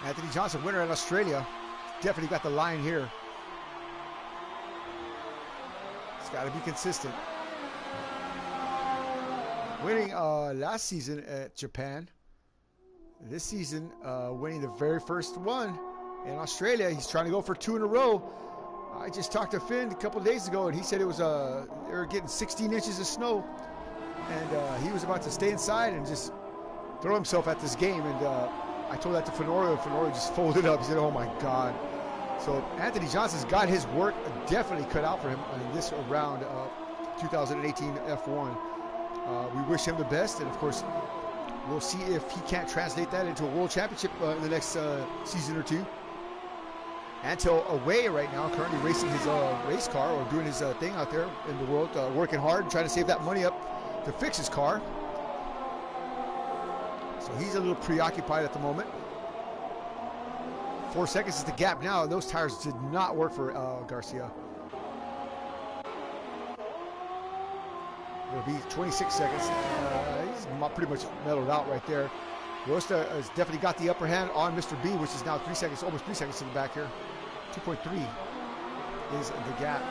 Anthony Johnson, winner in Australia. Definitely got the line here. It's got to be consistent. Winning last season at Japan. This season, winning the very first one in Australia. He's trying to go for 2 in a row. I just talked to Finn a couple of days ago, and he said it was they were getting 16 inches of snow, and he was about to stay inside and just throw himself at this game. And I told that to Fenorio, and Fenorio just folded up. He said, "Oh my God!" So Anthony Johnson's got his work definitely cut out for him in this round of 2018 F1. We wish him the best, and of course, we'll see if he can't translate that into a world championship in the next season or two. Antel away right now, currently racing his race car, or doing his thing out there in the world, working hard, trying to save that money up to fix his car. So he's a little preoccupied at the moment. 4 seconds is the gap now. Those tires did not work for Garcia. It'll be 26 seconds. He's pretty much mellowed out right there. Rosta has definitely got the upper hand on Mr. B, which is now 3 seconds, almost 3 seconds in the back here. 2.3 is the gap.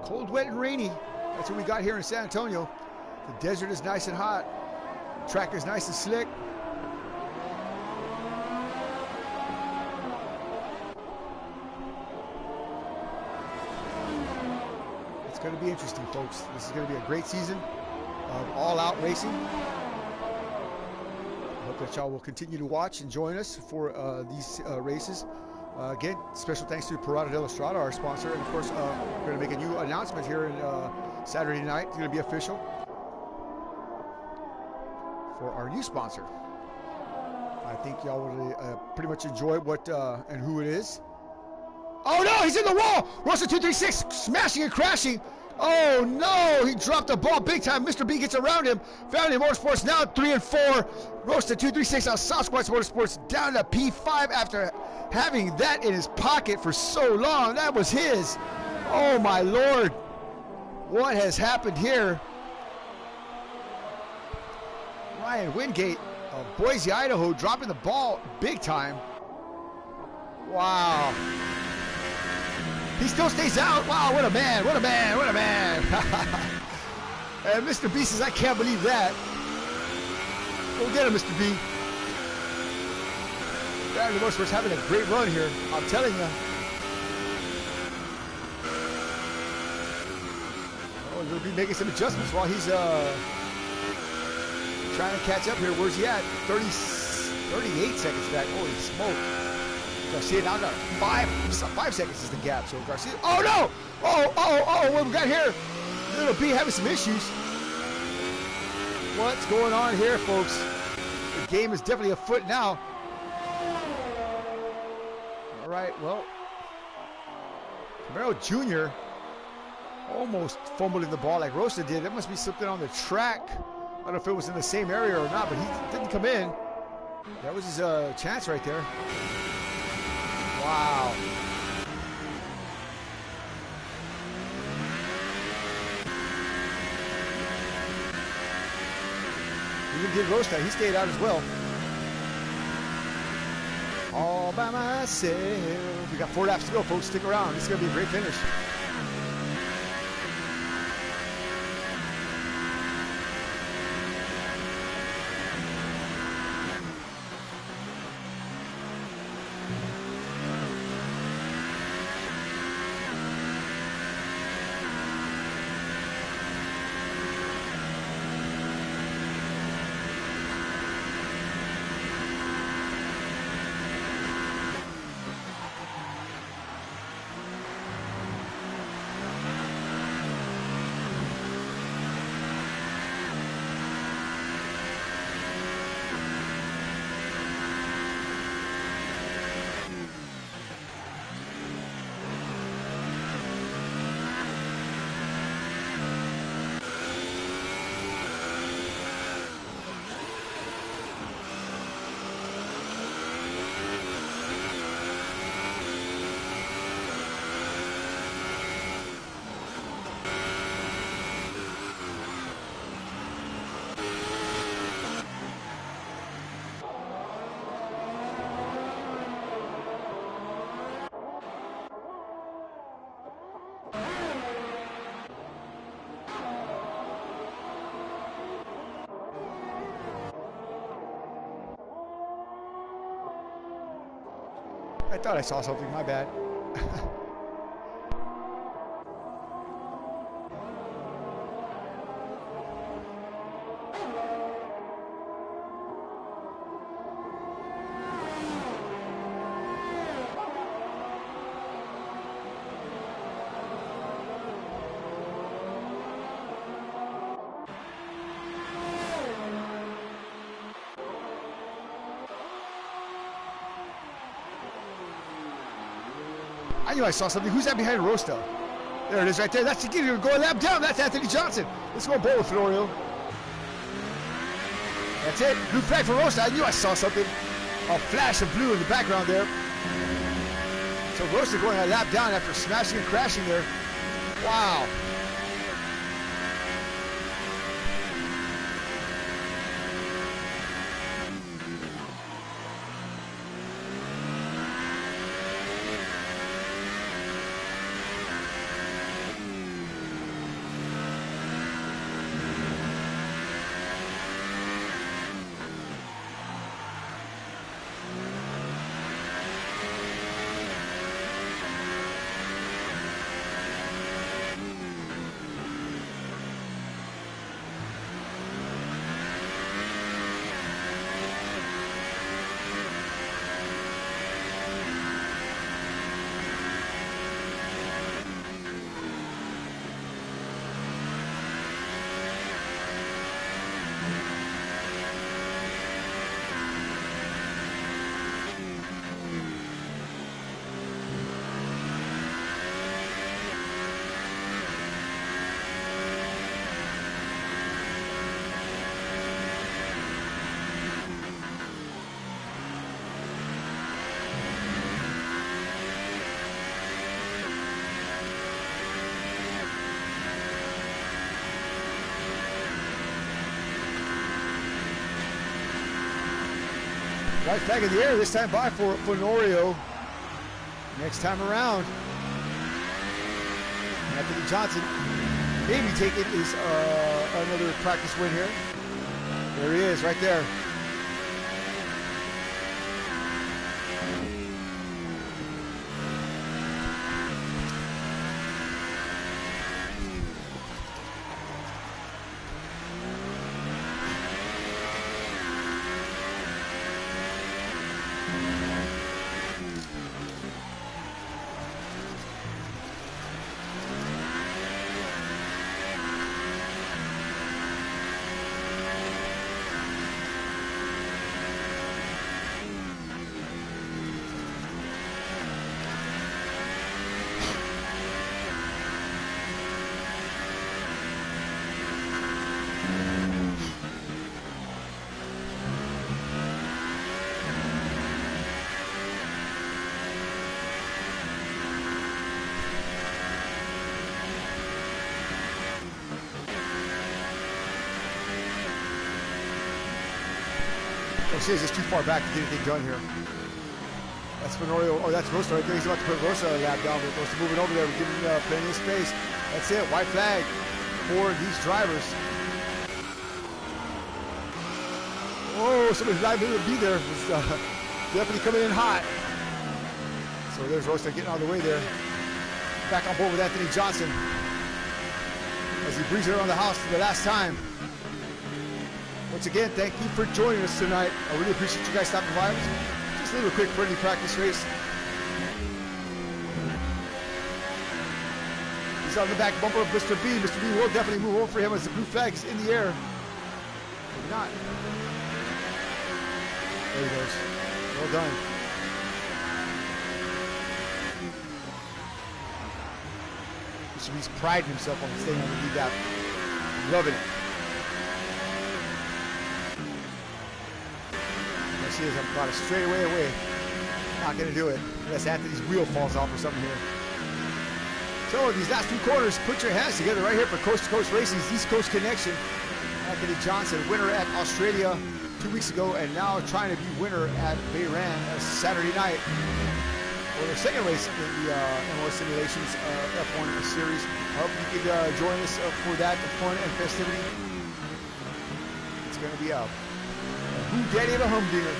Cold, wet, and rainy. That's what we got here in San Antonio. The desert is nice and hot. Track is nice and slick. It's going to be interesting, folks. This is going to be a great season of all-out racing. I hope that y'all will continue to watch and join us for these races. Again, special thanks to Parada de la Strada, our sponsor. And of course, we're going to make a new announcement here on Saturday night. It's going to be official for our new sponsor. I think y'all will pretty much enjoy what and who it is. Oh no, he's in the wall! Rosta 236 smashing and crashing. Oh no, he dropped the ball big time. Mr. B gets around him. Family Motorsports now 3 and 4. Rosta 236 out Sasquatch Motorsports down to P5 after having that in his pocket for so long. That was his. Oh my Lord. What has happened here? Ryan Wingate of Boise, Idaho, dropping the ball big time. Wow. He still stays out. Wow, what a man, what a man, what a man. And Mr. B says, I can't believe that. Go get him, Mr. B. Family Motorsports having a great run here, I'm telling you. Oh, he'll be making some adjustments while he's trying to catch up here. Where's he at? 38 seconds back. Holy smoke. Garcia now got 5 seconds is the gap. So Garcia, oh no! Oh, what we got here? Little B having some issues. What's going on here, folks? The game is definitely afoot now. All right, well, Camaro Jr. almost fumbling the ball like Rosa did. That must be something on the track. I don't know if it was in the same area or not, but he didn't come in. That was his chance right there. Wow. Even did Rosta. He stayed out as well. All by myself. We got 4 laps to go, folks. Stick around. This is going to be a great finish. I thought I saw something, my bad. I knew I saw something. Who's that behind Rosta? There it is right there. That's the kid. Go a lap down. That's Anthony Johnson. Let's go bowl with Florio. That's it. Blue flag for Rosta. I knew I saw something. A flash of blue in the background there. So Rosta going a lap down after smashing and crashing there. Wow. White flag in the air this time by for Florio. Next time around, Anthony Johnson maybe taking his another practice win here. There he is, right there. Garcia's just too far back to get anything done here. That's Fenorio. Oh, that's Rosa right there. He's about to put Rosa a lap down, but Rosa moving over there, giving plenty of space. That's it. White flag for these drivers. Oh, somebody's not able to be there. It's definitely coming in hot. So there's Rosa getting out of the way there. Back on board with Anthony Johnson as he brings it around the house for the last time. Once again, thank you for joining us tonight. I really appreciate you guys stopping by. Just a little quick friendly practice race. He's on the back bumper of Mr. B. Mr. B will definitely move over for him as the blue flag is in the air. Maybe not. There he goes. Well done. Mr. B's priding himself on staying on the lead gap. Loving it. See as I'm about a straight away. Not going to do it unless Anthony's wheel falls off or something here. So these last two corners, put your hands together right here for Coast to Coast Racing's East Coast Connection. Anthony Johnson, winner at Australia 2 weeks ago, and now trying to be winner at Bahrain Saturday night. For their second race in the MLS Simulations F1 series. I hope you could join us for that fun and festivity. It's going to be up. Who Daddy of a humdinger.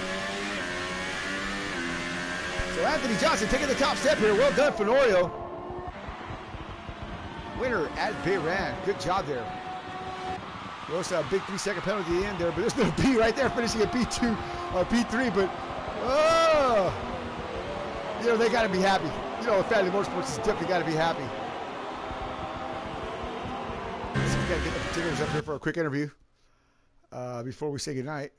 So Anthony Johnson taking the top step here. Well done, Fenorio. Winner at Bahrain. Good job there. Also a big 3-second penalty at the end there, but there's no B right there, finishing at P2 or P3. But you know, they got to be happy. You know, Family Motorsports has definitely got to be happy. So we got to get the particulars up here for a quick interview before we say goodnight.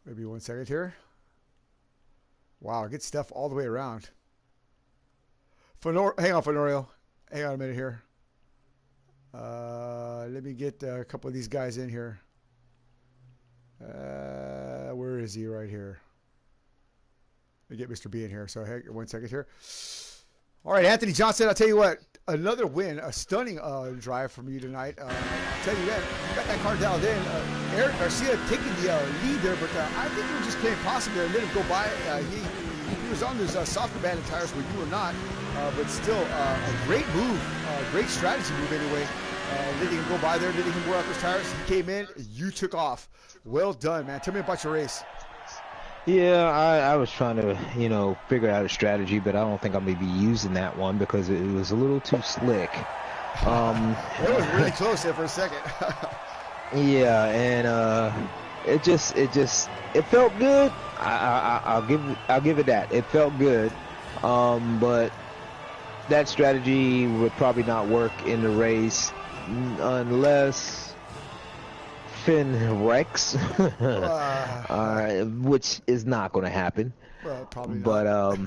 Maybe 1 second here. Wow, good stuff all the way around. Hang on, Fenorio. Hang on a minute here. Let me get a couple of these guys in here. Where is he? Right here. Let me get Mr. B in here. So, hey, 1 second here. All right, Anthony Johnson, I'll tell you what. Another win, a stunning drive from you tonight. I'll tell you that. You got that car dialed in. Eric Garcia taking the lead there, but I think you were just playing possum there and let him go by. He was on those softer banded tires where you were not, but still a great move, great strategy move anyway. Letting him go by there, letting him wear out those tires. He came in, you took off. Well done, man. Tell me about your race. Yeah, I was trying to, you know, figure out a strategy, but I don't think I'm going to be using that one because it was a little too slick. It was really close there for a second. Yeah, and it felt good. I'll give it that. It felt good, but that strategy would probably not work in the race unless Finn Rex, which is not going to happen. Well, probably not. But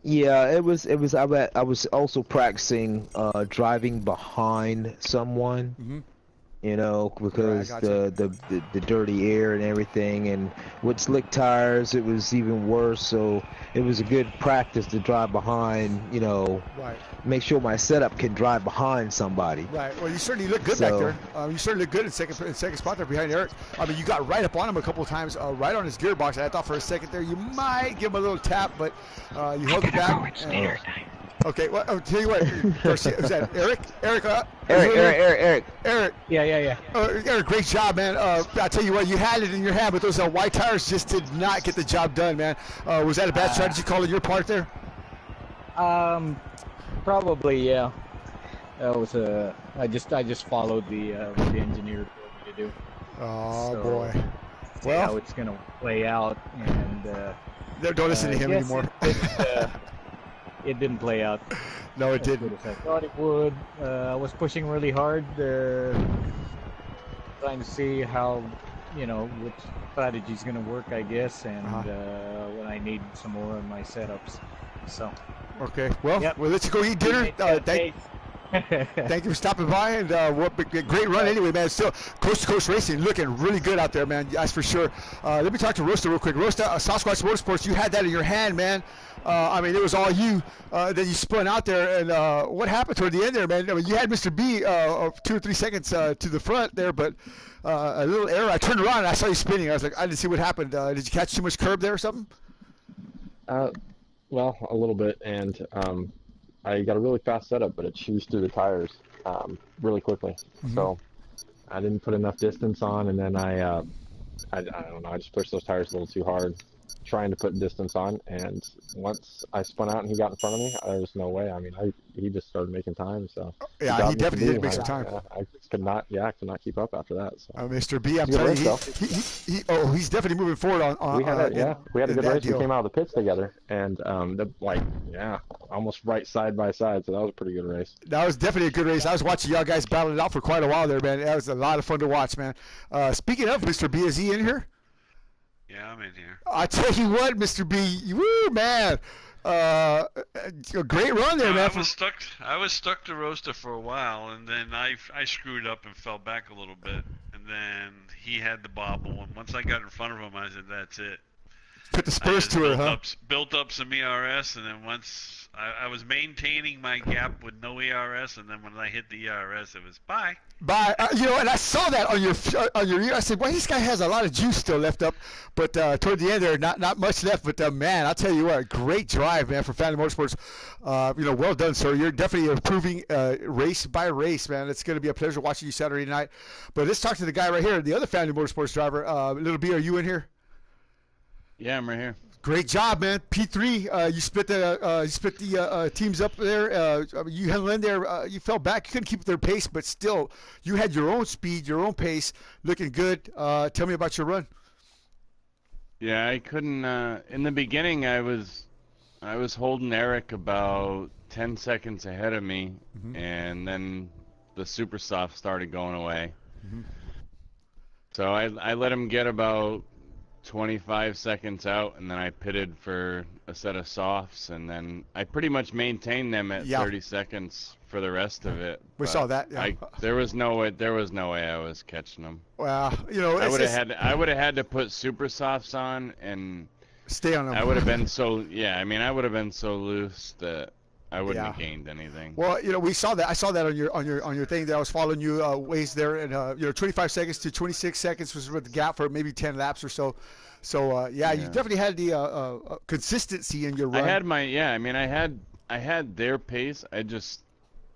yeah, it was. I was also practicing driving behind someone. Mm-hmm. You know, because the dirty air and everything, and with slick tires, it was even worse. So it was a good practice to drive behind. You know, right. Make sure my setup can drive behind somebody. Right. Well, you certainly look good back there. You certainly look good in second spot there behind Eric. I mean, you got right up on him a couple of times, right on his gearbox. And I thought for a second there you might give him a little tap, but you held it back. Okay, well, I'll tell you what. First, was that Eric? Eric. Yeah. Eric, great job, man. I'll tell you what, you had it in your hand, but those white tires just did not get the job done, man. Was that a bad strategy call on your part there? Probably, yeah. That was I just followed what the engineer told me to do. Oh, so, boy. Well, how it's gonna play out, and don't listen to him anymore. It didn't play out. No, it didn't. As I thought it would. I was pushing really hard, trying to see how, you know, which strategy's going to work, I guess, and when I need some more of my setups. So. Okay. Well, we'll let you go eat dinner. Thank you for stopping by, and what a great run anyway, man. Still, coast-to-coast racing, looking really good out there, man. That's for sure. Let me talk to Rosta real quick. Rosta, Sasquatch Motorsports, you had that in your hand, man. I mean, it was all you that you spun out there, and what happened toward the end there, man? I mean, you had Mr. B 2 or 3 seconds to the front there, but a little error. I turned around and I saw you spinning. I was like, I didn't see what happened. Did you catch too much curb there or something? Well, a little bit, and I got a really fast setup, but it chews through the tires really quickly. Mm-hmm. So I didn't put enough distance on, and then I don't know, I just pushed those tires a little too hard, trying to put distance on, and once I spun out and he got in front of me, there was no way. I mean, he just started making time. So yeah, he definitely did make some time. I could not keep up after that. So. Mr. B, I'm telling you, he's definitely moving forward on. We had a good race. We came out of the pits together, and almost right side by side. So that was a pretty good race. That was definitely a good race. I was watching y'all guys battle it out for quite a while there, man. That was a lot of fun to watch, man. Speaking of Mr. B, is he in here? Yeah, I'm in here. I tell you what, Mr. B, woo, man, a great run there, man. I was stuck to Rosta for a while, and then I screwed up and fell back a little bit, and then he had the bobble, and once I got in front of him, I said, "That's it." Put the spurs to it, huh? Built up some ERS, and then once I was maintaining my gap with no ERS, and then when I hit the ERS, it was bye. Bye. And I saw that on your I said, well, this guy has a lot of juice still left up, but toward the end there, not much left. But man, I'll tell you what, great drive, man, for Family Motorsports. Well done, sir. You're definitely improving race by race, man. It's going to be a pleasure watching you Saturday night. But let's talk to the guy right here, the other Family Motorsports driver. Little B, are you in here? Yeah, I'm right here. Great job, man. P3, you split the teams up there. You hung in there. You fell back. You couldn't keep their pace, but still, you had your own speed, your own pace, looking good. Tell me about your run. Yeah, I couldn't. In the beginning, I was holding Eric about 10 seconds ahead of me, mm-hmm. and then the super soft started going away. Mm-hmm. So I let him get about 25 seconds out, and then I pitted for a set of softs, and then I pretty much maintained them at 30 seconds for the rest of it. We saw that. Yeah. There was no way I was catching them. Well, I would have had to put super softs on and stay on them. I would have been I would have been so loose that I wouldn't have gained anything. Well, we saw that. I saw that on your thing that I was following you ways there, and 25 seconds to 26 seconds was the gap for maybe 10 laps or so. So you definitely had the consistency in your run. I had their pace. I just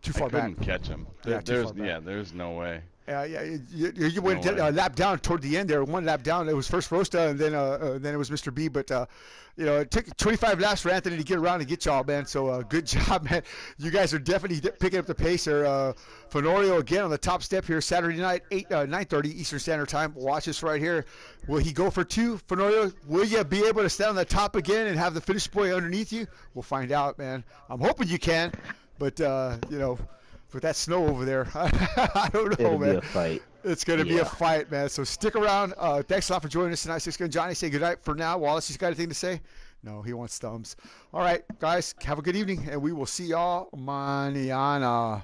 too far couldn't back. catch them. There's no way. You went a lap down toward the end there. One lap down. It was first Rosta, and then it was Mr. B. But it took 25 laps for Anthony to get around and get y'all, man. So good job, man. You guys are definitely picking up the pace there. Fenorio again on the top step here Saturday night, 9:30 Eastern Standard Time. Watch this right here. Will he go for two? Fenorio, will you be able to stand on the top again and have the finish boy underneath you? We'll find out, man. I'm hoping you can, but with that snow over there, I don't know, It'll man. Be a fight. It's going to be a fight, man. So stick around. Thanks a lot for joining us tonight. Sixgun Johnny, say good night for now. Wallace, he's got anything to say? No, he wants thumbs. All right, guys, have a good evening, and we will see y'all mañana.